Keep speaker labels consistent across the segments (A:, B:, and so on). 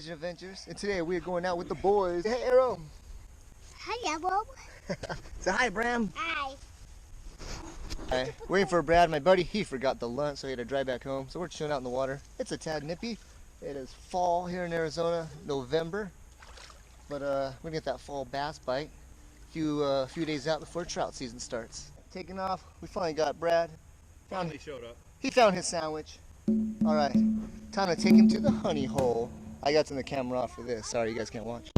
A: Legend Adventures, and today we're going out with the boys. Hey, Arrow.
B: Hi, Yellow.
A: Say hi, Bram.
B: Hi.
A: Hi. Waiting for Brad, my buddy. He forgot the lunch, so he had to drive back home. So we're chilling out in the water. It's a tad nippy. It is fall here in Arizona, November. But we're gonna get that fall bass bite a few days out before trout season starts. Taking off, we finally got Brad.
C: Finally showed up.
A: He found his sandwich. All right, time to take him to the honey hole. I got to turn the camera off for this. Sorry, you guys can't watch.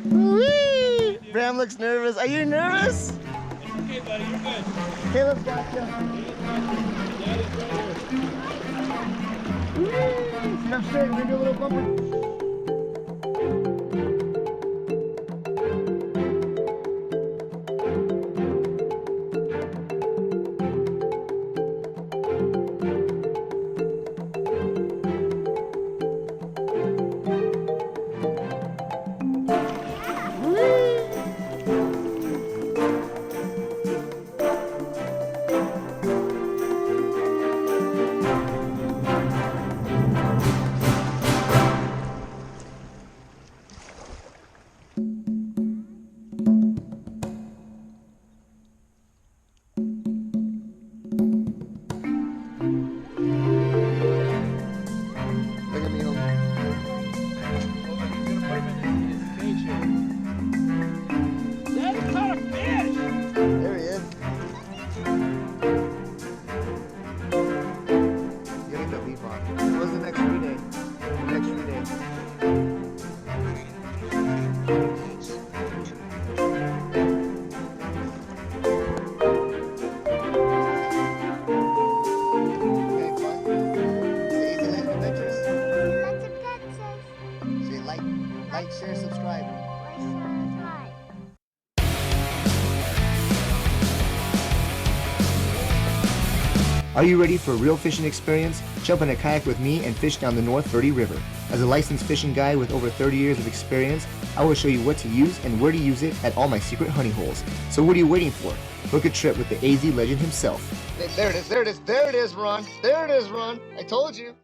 A: Whee! Bram looks nervous. Are you nervous?
C: It's okay, buddy. You're good.
A: Caleb's got you.
C: Daddy's right here.
A: Sit up straight. We're gonna do a little bumper. Look at me, homie.
C: Oh, he's gonna put him in his cage here. Daddy caught a fish!
A: There he is. Getting the leaf on. What's the next 3 day? Next 3 days. Okay, fun. Say Easy Legend Adventures.
B: Lots of guts.
A: Say like, share, subscribe. Are you ready for a real fishing experience? Jump in a kayak with me and fish down the North Verde River. As a licensed fishing guide with over 30 years of experience, I will show you what to use and where to use it at all my secret honey holes. So what are you waiting for? Book a trip with the AZ legend himself. There it is, there it is, there it is, Ron. There it is, Ron. I told you.